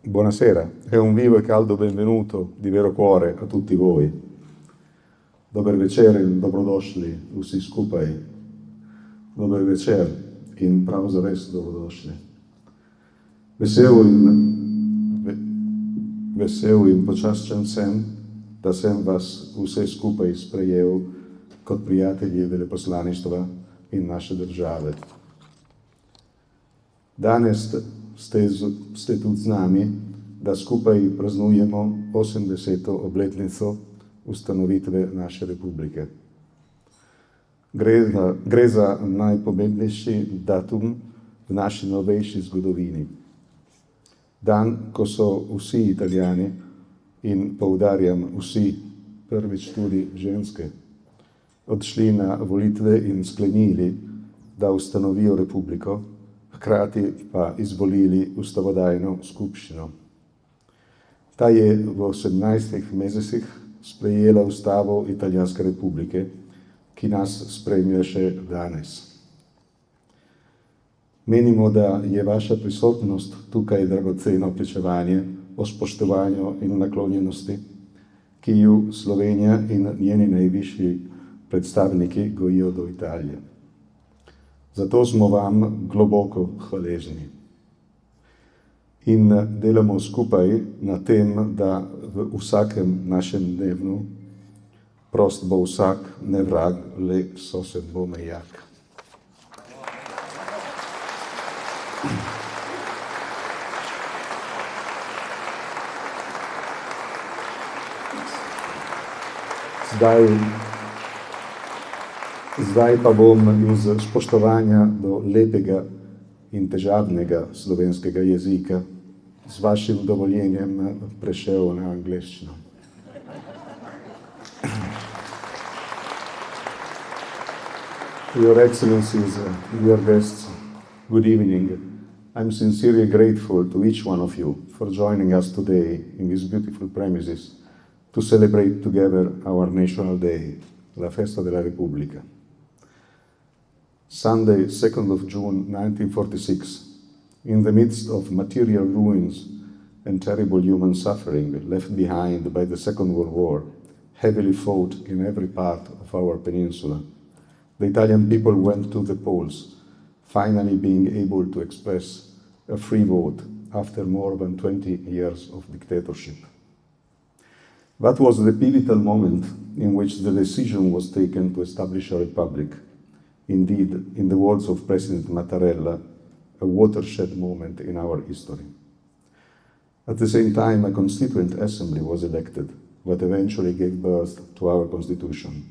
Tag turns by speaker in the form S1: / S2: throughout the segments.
S1: Buonasera e un vivo e caldo benvenuto di vero cuore a tutti voi. Dobar večer in dobrodošli vsi skupaj. Dobar večer in prav zares dobrodošli. Vesel in počaščen sem, da sem vas vse skupaj sprejel kot prijatelji veleposlaništva in naše države. Danes ste tudi z nami, da skupaj praznujemo 80. obletnico ustanovitve naše republike. Gre za najpomembnejši datum v naši novejši zgodovini. Dan, ko so vsi Italijani, in poudarjam vsi, prvič tudi ženske, odšli na volitve in sklenili, da ustanovijo republiko, hkrati pa izvolili ustavodajno skupščino. Ta je v 18 mesecih sprejela ustavo Italijanske republike, ki nas spremlja še danes. Menimo, da je vaša prisotnost tukaj dragoceno pričevanje o spoštovanju in naklonjenosti, ki ju Slovenija in njeni najvišji predstavniki gojijo do Italije. Zato smo vam globoko hvaležni. In delamo skupaj na tem, da v vsakem našem dnevu prost bo vsak, ne vrag, le sosed bo mejak. Zdaj pa bom iz spoštovanja do lepega in težavnega slovenskega jezika z vašim dovoljenjem prešel na angleščino. Your Excellencies, dear guests, good evening. I'm sincerely grateful to each one of you for joining us today in these beautiful premises to celebrate together our national day, la Festa della Repubblica. Sunday, 2nd of June 1946, in the midst of material ruins and terrible human suffering left behind by the Second World War, heavily fought in every part of our peninsula, the Italian people went to the polls, finally being able to express a free vote after more than 20 years of dictatorship. That was the pivotal moment in which the decision was taken to establish a republic. Indeed, in the words of President Mattarella, a watershed moment in our history. At the same time, a constituent assembly was elected, that eventually gave birth to our constitution.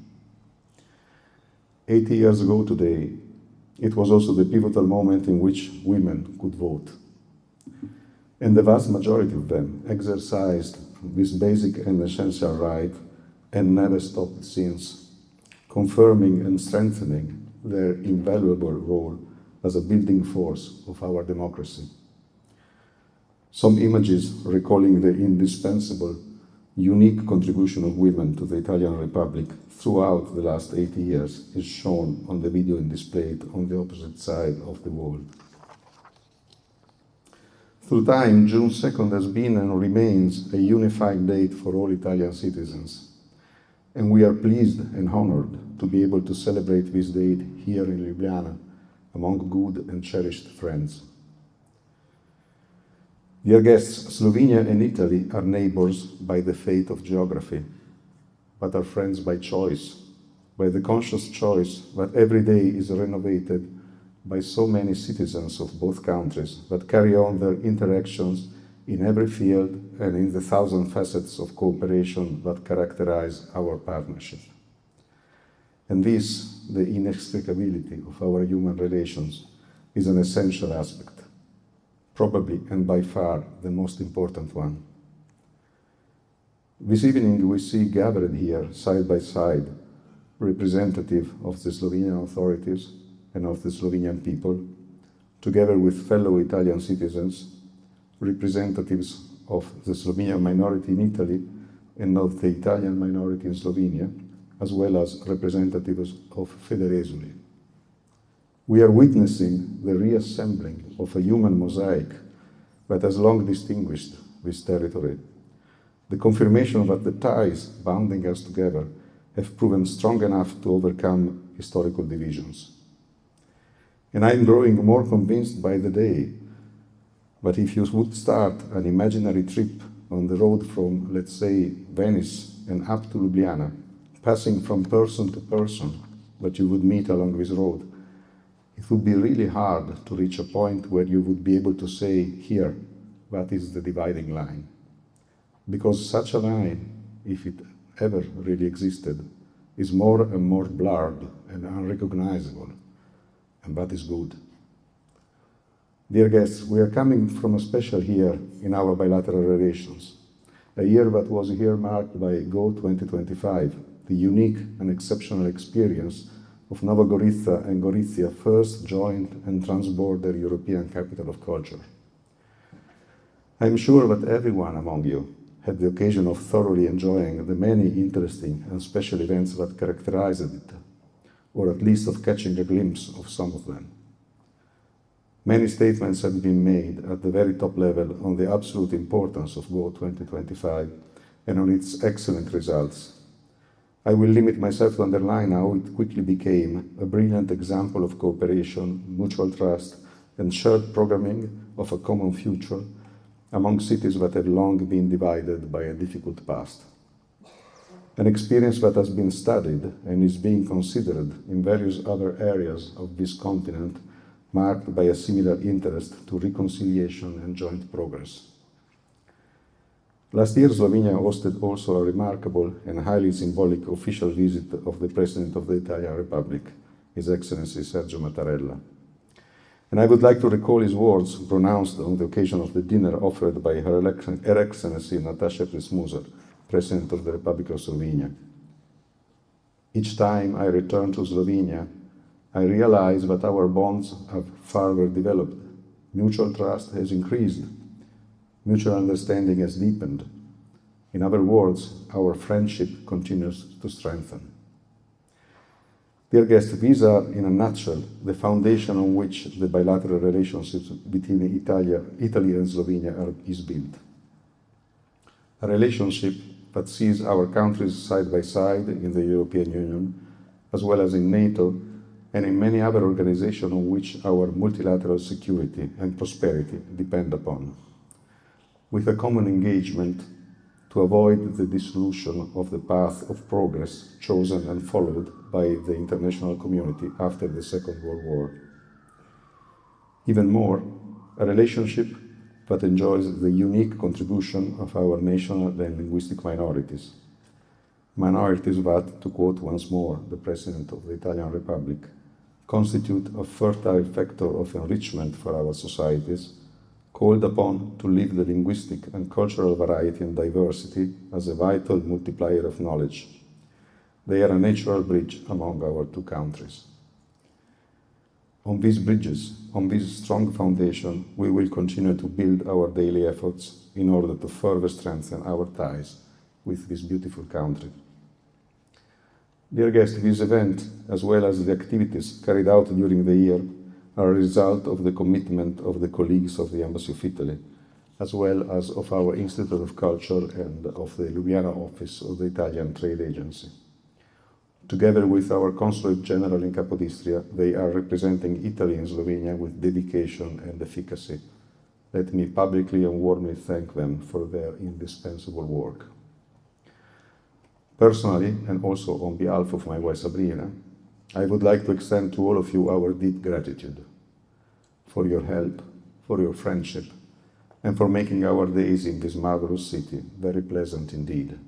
S1: 80 years ago today, it was also the pivotal moment in which women could vote. And the vast majority of them exercised this basic and essential right and never stopped since, confirming and strengthening their invaluable role as a building force of our democracy. Some images recalling the indispensable, unique contribution of women to the Italian Republic throughout the last 80 years is shown on the video and displayed on the opposite side of the wall. Through time, June 2nd has been and remains a unified date for all Italian citizens. And we are pleased and honored to be able to celebrate this date here in Ljubljana, among good and cherished friends. Dear guests, Slovenia and Italy are neighbors by the fate of geography, but are friends by choice, by the conscious choice that every day is renovated by so many citizens of both countries that carry on their interactions in every field and in the thousand facets of cooperation that characterize our partnership. And this, the inextricability of our human relations, is an essential aspect, probably and by far the most important one. This evening we see gathered here, side by side, representative of the Slovenian authorities and of the Slovenian people, together with fellow Italian citizens, representatives of the Slovenian minority in Italy and of the Italian minority in Slovenia, as well as representatives of Federesuli. We are witnessing the reassembling of a human mosaic that has long distinguished this territory. The confirmation that the ties bounding us together have proven strong enough to overcome historical divisions. And I'm growing more convinced by the day that if you would start an imaginary trip on the road from, let's say, Venice and up to Ljubljana, passing from person to person that you would meet along this road, it would be really hard to reach a point where you would be able to say, here, that is the dividing line. Because such a line, if it ever really existed, is more and more blurred and unrecognizable, and that is good. Dear guests, we are coming from a special year in our bilateral relations, a year that was earmarked by Go 2025, the unique and exceptional experience of Nova Gorica and Gorizia first joint and transborder European capital of culture. I am sure that everyone among you had the occasion of thoroughly enjoying the many interesting and special events that characterized it, or at least of catching a glimpse of some of them. Many statements have been made at the very top level on the absolute importance of Go 2025 and on its excellent results. I will limit myself to underline how it quickly became a brilliant example of cooperation, mutual trust, and shared programming of a common future among cities that have long been divided by a difficult past. An experience that has been studied and is being considered in various other areas of this continent, marked by a similar interest to reconciliation and joint progress. Last year, Slovenia hosted also a remarkable and highly symbolic official visit of the President of the Italian Republic, His Excellency Sergio Mattarella. And I would like to recall his words pronounced on the occasion of the dinner offered by Her Excellency Nataša Pirc-Musar, President of the Republic of Slovenia. Each time I return to Slovenia, I realize that our bonds have further developed. Mutual trust has increased. Mutual understanding has deepened. In other words, our friendship continues to strengthen. Dear guests, these are, in a nutshell, the foundation on which the bilateral relationships between Italy and Slovenia is built. A relationship that sees our countries side by side in the European Union, as well as in NATO, and in many other organizations on which our multilateral security and prosperity depend upon, with a common engagement to avoid the dissolution of the path of progress chosen and followed by the international community after the Second World War. Even more, a relationship that enjoys the unique contribution of our national and linguistic minorities. Minorities that, to quote once more the President of the Italian Republic, constitute a fertile factor of enrichment for our societies, called upon to live the linguistic and cultural variety and diversity as a vital multiplier of knowledge. They are a natural bridge among our two countries. On these bridges, on this strong foundation, we will continue to build our daily efforts in order to further strengthen our ties with this beautiful country. Dear guests, this event, as well as the activities carried out during the year, are a result of the commitment of the colleagues of the Embassy of Italy, as well as of our Institute of Culture and of the Ljubljana office of the Italian Trade Agency. Together with our Consulate General in Capodistria, they are representing Italy in Slovenia with dedication and efficacy. Let me publicly and warmly thank them for their indispensable work. Personally, and also on behalf of my wife Sabrina, I would like to extend to all of you our deep gratitude for your help, for your friendship, and for making our days in this marvelous city very pleasant indeed.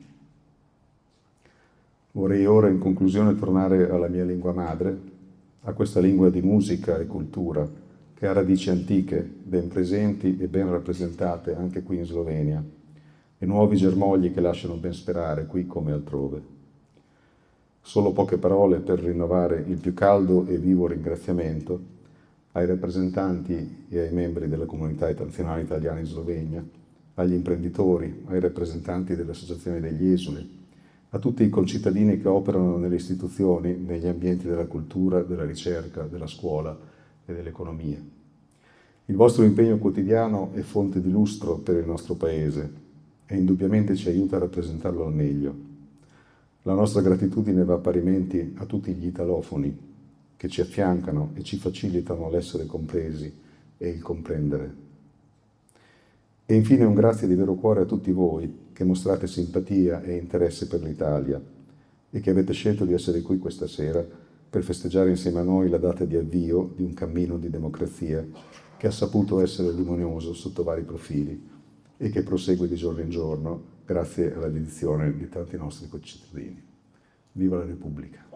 S1: Vorrei ora in conclusione tornare alla mia lingua madre, a questa lingua di musica e cultura che ha radici antiche, ben presenti e ben rappresentate anche qui in Slovenia, e nuovi germogli che lasciano ben sperare qui come altrove. Solo poche parole per rinnovare il più caldo e vivo ringraziamento ai rappresentanti e ai membri della comunità nazionale italiana in Slovenia, agli imprenditori, ai rappresentanti delle associazioni degli esuli, a tutti i concittadini che operano nelle istituzioni, negli ambienti della cultura, della ricerca, della scuola e dell'economia. Il vostro impegno quotidiano è fonte di lustro per il nostro Paese e indubbiamente ci aiuta a rappresentarlo al meglio. La nostra gratitudine va parimenti a tutti gli italofoni che ci affiancano e ci facilitano l'essere compresi e il comprendere. E infine un grazie di vero cuore a tutti voi che mostrate simpatia e interesse per l'Italia e che avete scelto di essere qui questa sera per festeggiare insieme a noi la data di avvio di un cammino di democrazia che ha saputo essere luminioso sotto vari profili e che prosegue di giorno in giorno grazie alla dedizione di tanti nostri concittadini. Viva la Repubblica!